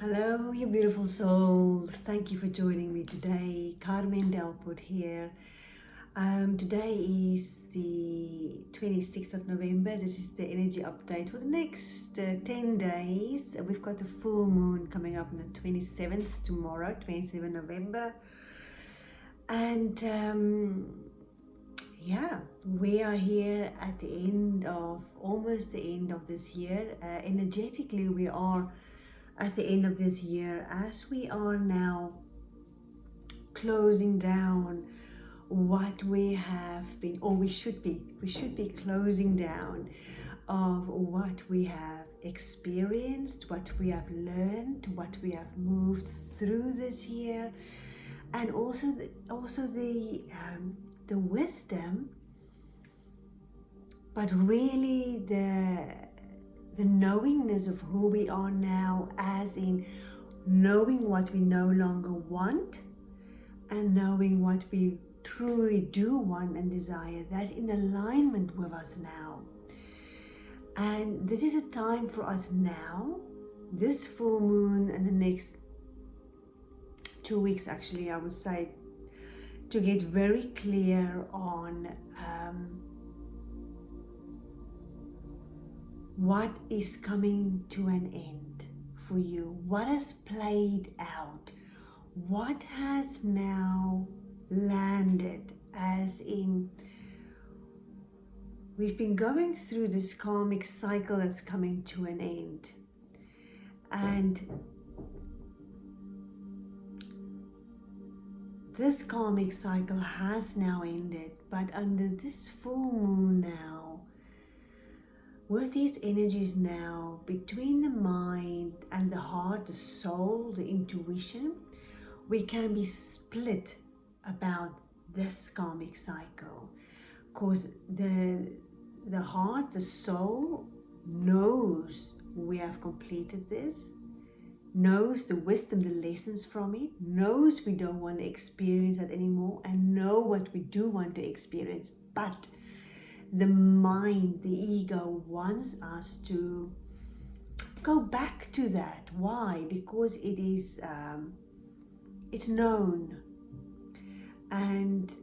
Hello, you beautiful souls. Thank you for joining me today. Carmen Delport here. Today is the 26th of November. This is the energy update for the next 10 days. We've got the full moon coming up on the 27th tomorrow, 27 November. And yeah, we are here at the end of, almost the end of this year. Energetically, we are at the end of this year, as we are now closing down what we have been, or we should be closing down of what we have experienced, what we have learned, what we have moved through this year, and also the wisdom, but really the knowingness of who we are now, as in knowing what we no longer want and knowing what we truly do want and desire. That's in alignment with us now. And this is a time for us now, this full moon and the next 2 weeks, actually, I would say, to get very clear on what is coming to an end for you, what has played out, what has now landed, as in we've been going through this karmic cycle that's coming to an end, and this karmic cycle has now ended, but under this full moon now, with these energies now between the mind and the heart, the soul, the intuition, we can be split about this karmic cycle. Because the heart, the soul knows we have completed this, knows the wisdom, the lessons from it, knows we don't want to experience that anymore, and know what we do want to experience. But the mind, the ego, wants us to go back to that. Why? Because it is it's known, and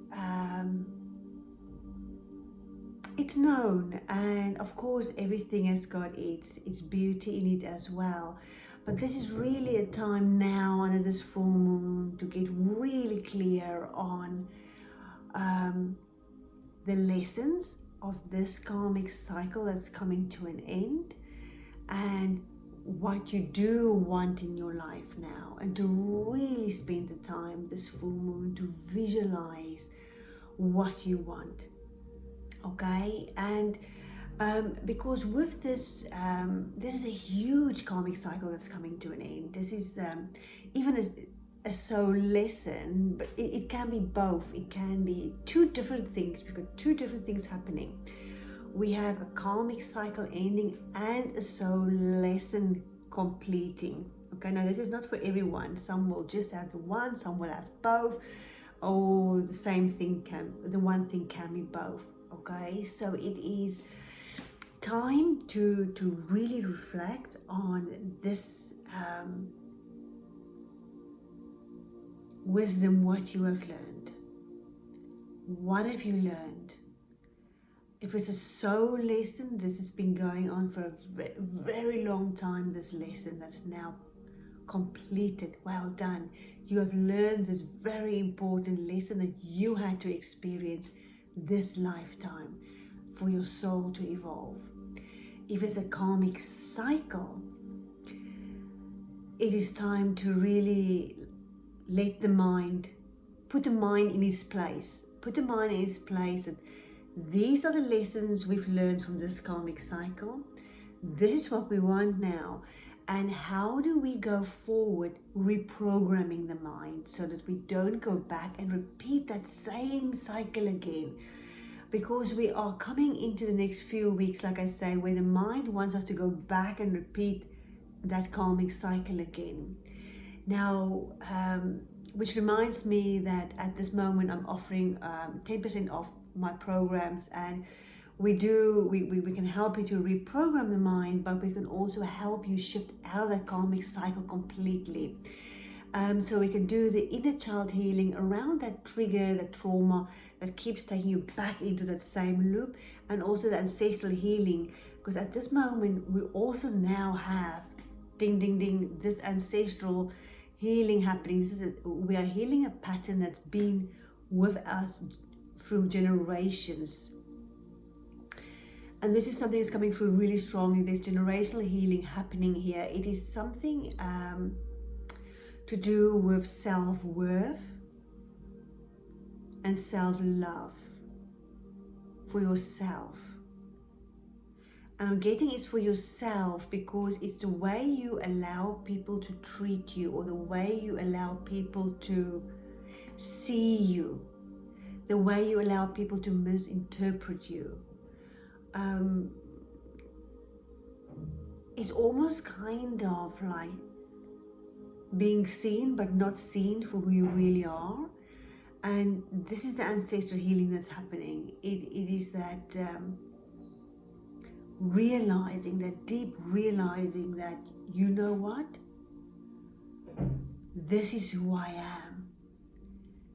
it's known, and of course everything has got its beauty in it as well. But this is really a time now under this full moon to get really clear on the lessons of this karmic cycle that's coming to an end, and what you do want in your life now, and to really spend the time this full moon to visualize what you want. Okay, and because with this this is a huge karmic cycle that's coming to an end. This is even as a soul lesson, but it can be both. It can be two different things. We've got two different things happening. We have a karmic cycle ending and a soul lesson completing. Okay, now this is not for everyone. Some will just have the one, some will have both, or the same thing the one thing can be both. Okay, so it is time to really reflect on this wisdom, what you have learned. What have you learned? If it's a soul lesson, this has been going on for a very long time, this lesson that's now completed. Well done. You have learned this very important lesson that you had to experience this lifetime for your soul to evolve. If it's a karmic cycle, it is time to really let the mind, put the mind in its place. Put the mind in its place. And these are the lessons we've learned from this karmic cycle. This is what we want now. And how do we go forward reprogramming the mind so that we don't go back and repeat that same cycle again? Because we are coming into the next few weeks, like I say, where the mind wants us to go back and repeat that karmic cycle again. Now, which reminds me that at this moment I'm offering 10% off my programs, and we can help you to reprogram the mind, but we can also help you shift out of that karmic cycle completely. So we can do the inner child healing around that trigger, that trauma that keeps taking you back into that same loop, and also the ancestral healing, because at this moment we also now have ding ding ding this ancestral healing happening. We are healing a pattern that's been with us through generations. And this is something that's coming through really strongly. There's generational healing happening here. It is something to do with self-worth and self-love for yourself. And I'm getting it's for yourself because it's the way you allow people to treat you, or the way you allow people to see you, the way you allow people to misinterpret you. It's almost kind of like being seen but not seen for who you really are. And this is the ancestral healing that's happening. It is that realizing, that deep realizing that, you know what, this is who I am,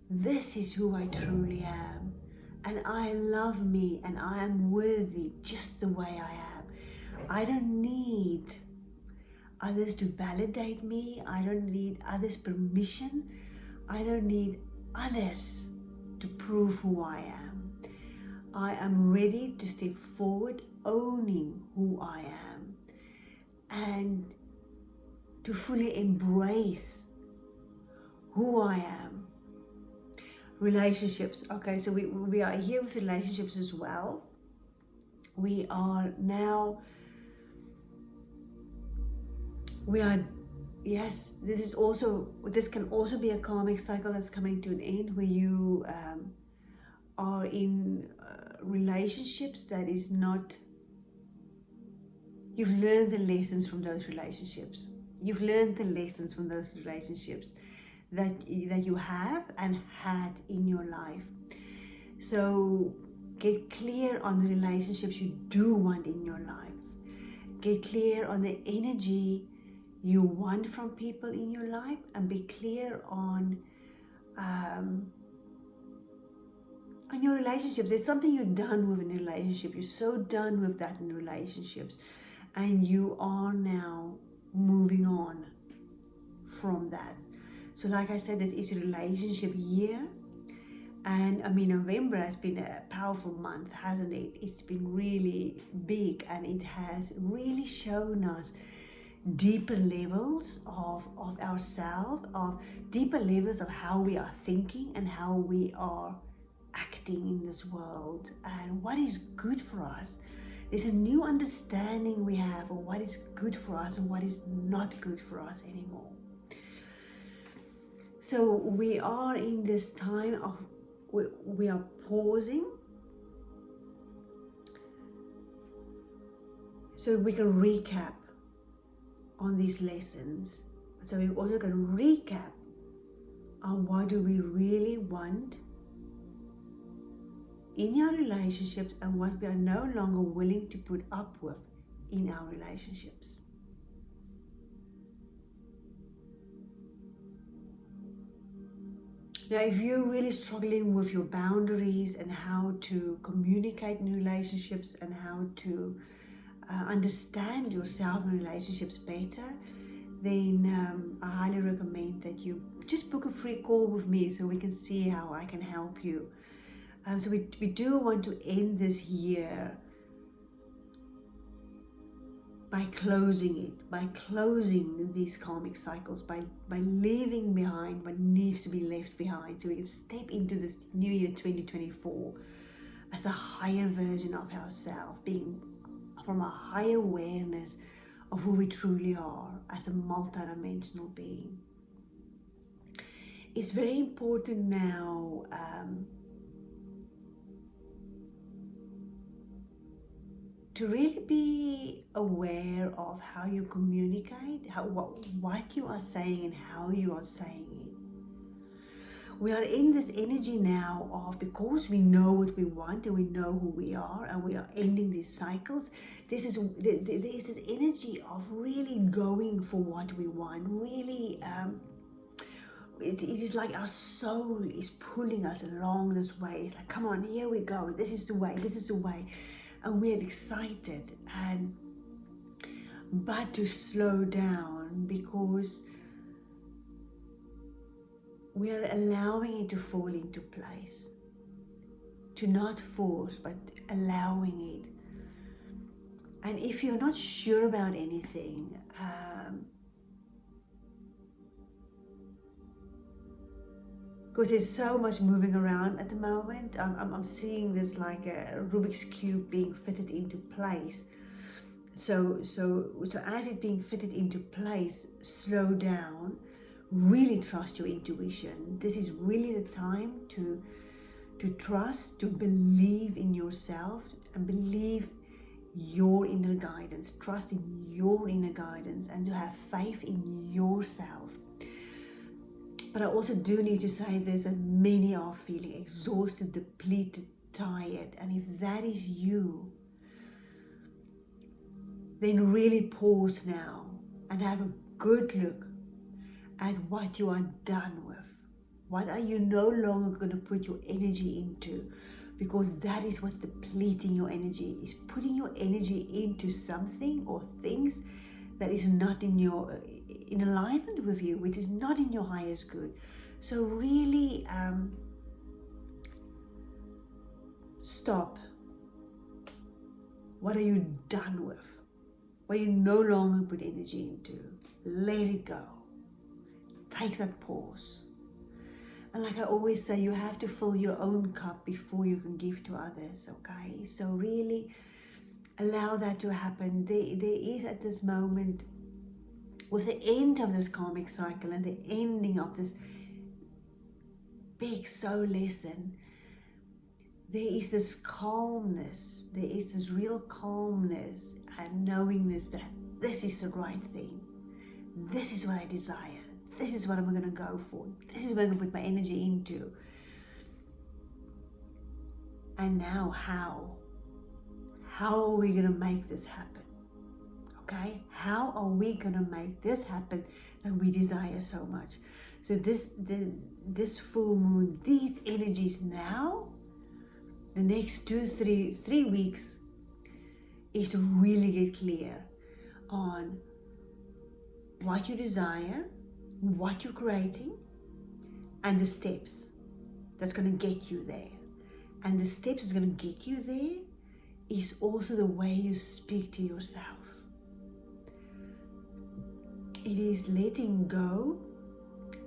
this is who I truly am, and I love me, and I am worthy just the way I am. I don't need others to validate me. I don't need others' permission. I don't need others to prove who I am. I am ready to step forward owning who I am and to fully embrace who I am. Relationships. Okay, so we are here with relationships as well. We are now, yes, this can also be a karmic cycle that's coming to an end, where you are in relationships that is not, you've learned the lessons from those relationships. You've learned the lessons from those relationships that you have and had in your life. So get clear on the relationships you do want in your life. Get clear on the energy you want from people in your life, and be clear on your relationships. There's something you're done with in a relationship. You're so done with that in relationships, and you are now moving on from that. So like I said, this is a relationship year. And I mean, November has been a powerful month, hasn't it? It's been really big, and it has really shown us deeper levels of ourselves, of deeper levels of how we are thinking and how we are acting in this world, and what is good for us. There's a new understanding we have of what is good for us and what is not good for us anymore. So we are in this time of, we are pausing so we can recap on these lessons. So we also can recap on what do we really want in our relationships, and what we are no longer willing to put up with in our relationships. Now, if you're really struggling with your boundaries and how to communicate in relationships and how to understand yourself in relationships better, then I highly recommend that you just book a free call with me so we can see how I can help you. So we do want to end this year by closing it, by closing these karmic cycles, by leaving behind what needs to be left behind, so we can step into this new year 2024 as a higher version of ourselves, being from a higher awareness of who we truly are as a multidimensional being. It's very important now to really be aware of how you communicate, what you are saying and how you are saying it. we are in this energy now of, because we know what we want and we know who we are and we are ending these cycles, there's this energy of really going for what we want, really it is like our soul is pulling us along this way. It's like, come on, here we go, this is the way, this is the way. And we're excited, but to slow down, because we are allowing it to fall into place. To not force, but allowing it. And if you're not sure about anything, because there's so much moving around at the moment, I'm seeing this like a Rubik's Cube being fitted into place. So as it's being fitted into place, slow down, really trust your intuition. This is really the time to trust, to believe in yourself and believe your inner guidance, trust in your inner guidance, and to have faith in yourself. But I also do need to say this, that many are feeling exhausted, depleted, tired. And if that is you, then really pause now and have a good look at what you are done with. What are you no longer going to put your energy into? Because that is what's depleting your energy, is putting your energy into something or things that is not in alignment with you, which is not in your highest good. So really stop. What are you done with? What you no longer put energy into? Let it go. Take that pause. And like I always say, you have to fill your own cup before you can give to others, okay? So really allow that to happen. There is at this moment, with the end of this karmic cycle and the ending of this big soul lesson, there is this calmness, there is this real calmness and knowingness that this is the right thing. This is what I desire. This is what I'm going to go for. This is what I'm going to put my energy into. And now how? How are we going to make this happen? Okay? How are we going to make this happen that we desire so much? So this full moon, these energies now, the next 3 weeks, is to really get clear on what you desire, what you're creating, and the steps that's going to get you there. And the steps that's going to get you there is also the way you speak to yourself. It is letting go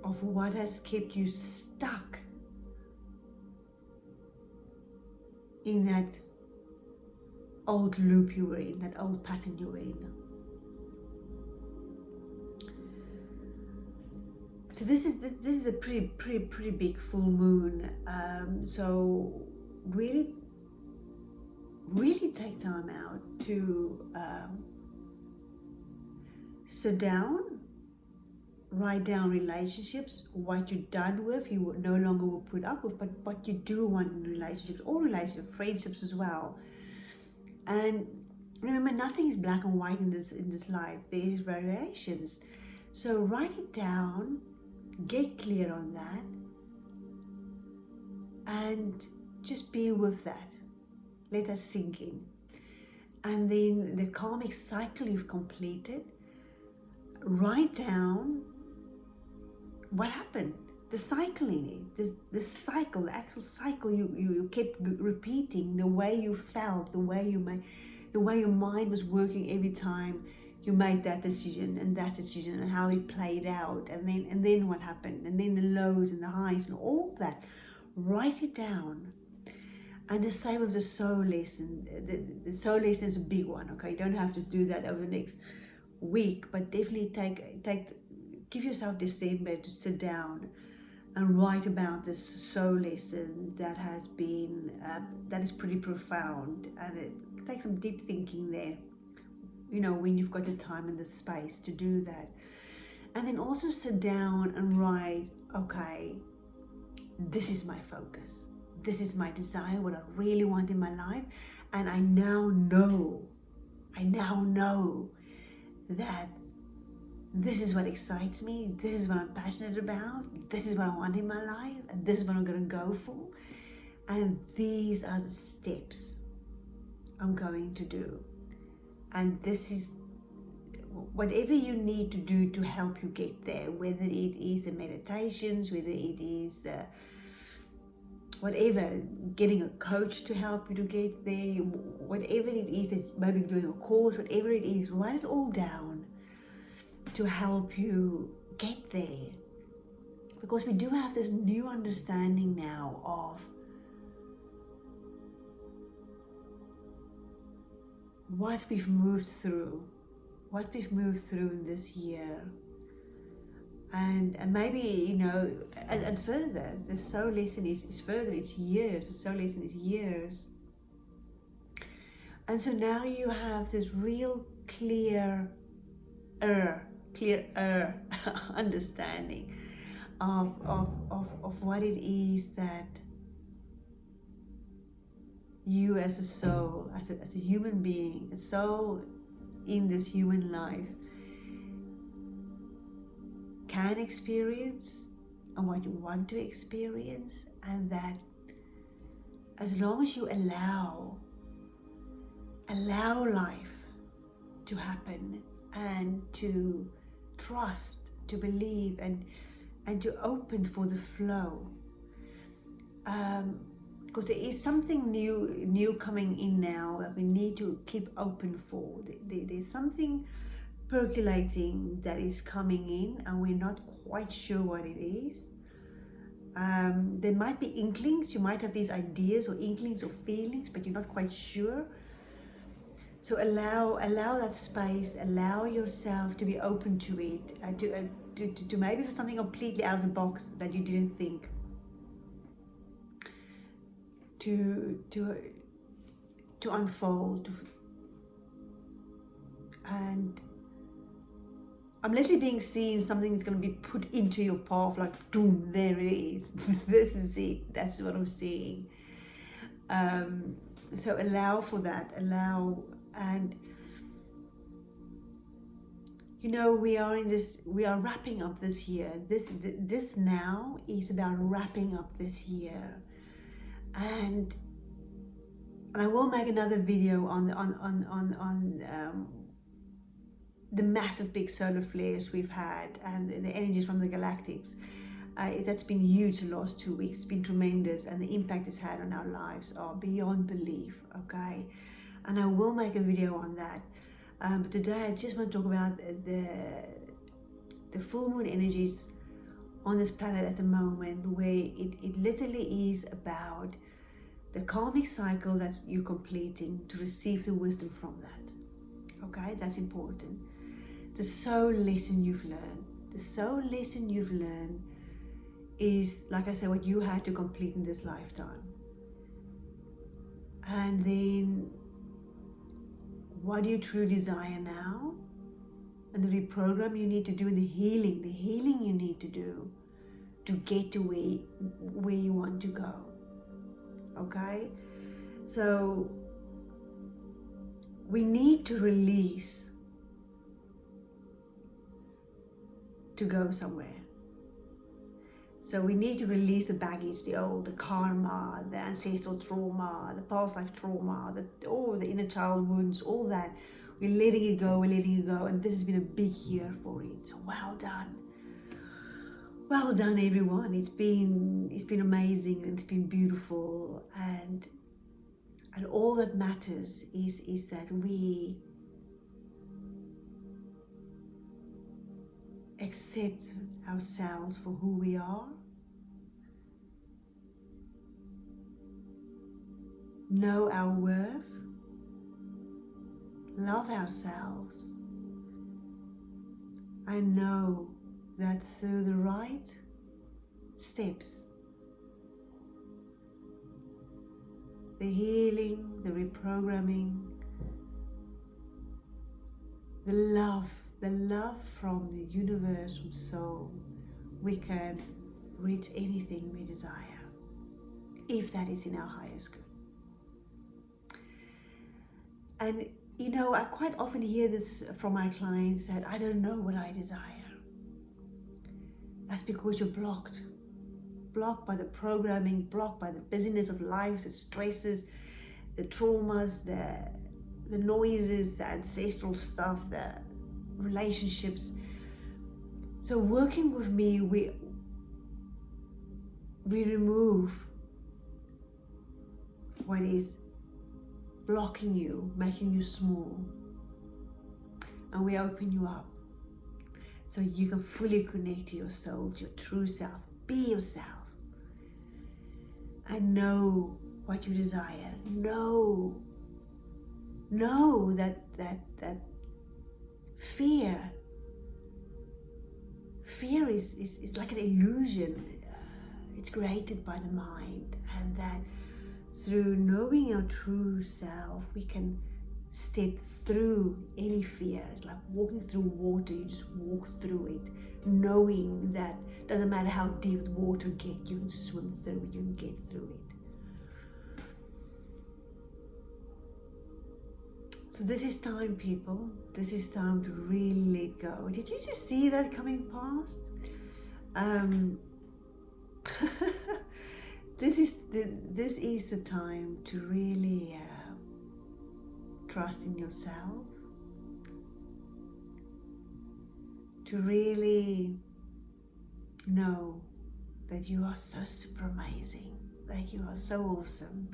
of what has kept you stuck in that old loop you were in, that old pattern you were in. So this is a pretty big full moon. So really take time out to sit down, write down relationships, what you're done with, you no longer will put up with, but what you do want in relationships, all relationships, friendships as well. And remember, nothing is black and white in this life. There is variations. So write it down, get clear on that, and just be with that. Let that sink in. And then the karmic cycle you've completed, write down what happened, the cycle in it, the cycle, the actual cycle you kept repeating, the way you felt, the way your mind was working every time you made that decision and how it played out, and then what happened, and then the lows and the highs and all that. Write it down. And the same with the soul lesson. The soul lesson is a big one, okay? You don't have to do that over the next week, but definitely give yourself December to sit down and write about this soul lesson that has been, that is pretty profound, and it takes some deep thinking there, you know, when you've got the time and the space to do that. And then also sit down and write, okay, this is my focus. This is my desire, what I really want in my life. And I now know that this is what excites me. This is what I'm passionate about. This is what I want in my life. And this is what I'm going to go for. And these are the steps I'm going to do. And this is whatever you need to do to help you get there, whether it is the meditations, whether it is the whatever, getting a coach to help you to get there, whatever it is that maybe doing a course, whatever it is, write it all down to help you get there. Because we do have this new understanding now of what we've moved through in this year. And maybe, you know, and further, the soul lesson is further, it's years, the soul lesson is years. And so now you have this real clear understanding of what it is that you as a soul, as a human being, a soul in this human life, can experience and what you want to experience, and that as long as you allow life to happen and to trust, to believe, and to open for the flow, because there is something new coming in now that we need to keep open for. There's something percolating that is coming in, and we're not quite sure what it is. There might be inklings, you might have these ideas or inklings or feelings, but you're not quite sure. So allow that space, allow yourself to be open to it, to maybe for something completely out of the box that you didn't think, to unfold. And I'm literally being seen something that's going to be put into your path, like boom, there it is. This is it. That's what I'm seeing. So allow for that. And you know, we are wrapping up this year. This now is about wrapping up this year. And I will make another video on the massive big solar flares we've had and the energies from the galactics. That's been huge the last 2 weeks. It's been tremendous, and the impact it's had on our lives are beyond belief, okay? And I will make a video on that. But today I just want to talk about the full moon energies on this planet at the moment, where it literally is about the karmic cycle that you're completing to receive the wisdom from that. Okay, that's important. The soul lesson you've learned. The soul lesson you've learned is, like I said, what you had to complete in this lifetime. And then what do you truly desire now? And the reprogram you need to do, and the healing you need to do to get to where you want to go. Okay? So we need to release to go somewhere. So we need to release the baggage, the karma, the ancestral trauma, the past life trauma, the inner child wounds, all that. We're letting it go, and this has been a big year for it. So well done. Well done, everyone. It's been amazing, and it's been beautiful, and all that matters is that we accept ourselves for who we are, know our worth, love ourselves, and know that through the right steps, the healing, the reprogramming, the love from the universe, from soul, we can reach anything we desire, if that is in our highest good. And you know, I quite often hear this from my clients, that I don't know what I desire. That's because you're blocked by the programming, blocked by the busyness of life, the stresses, the traumas, the noises, the ancestral stuff, the relationships. So working with me, we remove what is blocking you, making you small, and we open you up so you can fully connect to your soul, to your true self. Be yourself and know what you desire. Know that fear is like an illusion. It's created by the mind, and that through knowing our true self, we can step through any fear. It's like walking through water. You just walk through it, knowing that doesn't matter how deep the water gets, you can swim through it, you can get through it. So this is time, people. This is time to really let go. Did you just see that coming past? This is the time to really trust in yourself, to really know that you are so super amazing, that you are so awesome,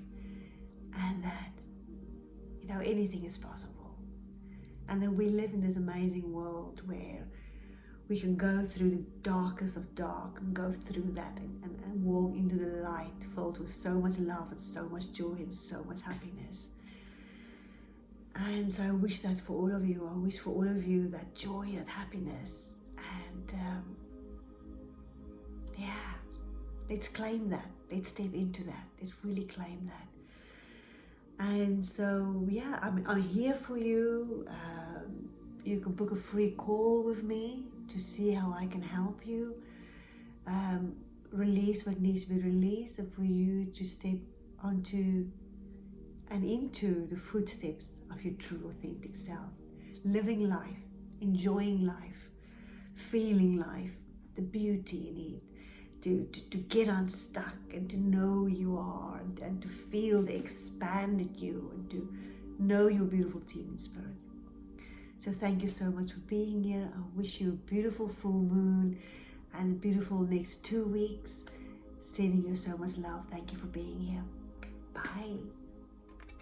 and that, you know, anything is possible. And that we live in this amazing world where we can go through the darkest of dark and go through that and walk into the light filled with so much love and so much joy and so much happiness. And so I wish that for all of you. I wish for all of you that joy, that happiness. And yeah, let's claim that. Let's step into that. Let's really claim that. And so, yeah, I'm here for you. You can book a free call with me to see how I can help you release what needs to be released, and for you to step onto and into the footsteps of your true authentic self, living life, enjoying life, feeling life, the beauty in it, to get unstuck and to know you are, and to feel the expanded you, and to know your beautiful team in spirit. So thank you so much for being here. I wish you a beautiful full moon and a beautiful next 2 weeks. Sending you so much love. Thank you for being here. Bye.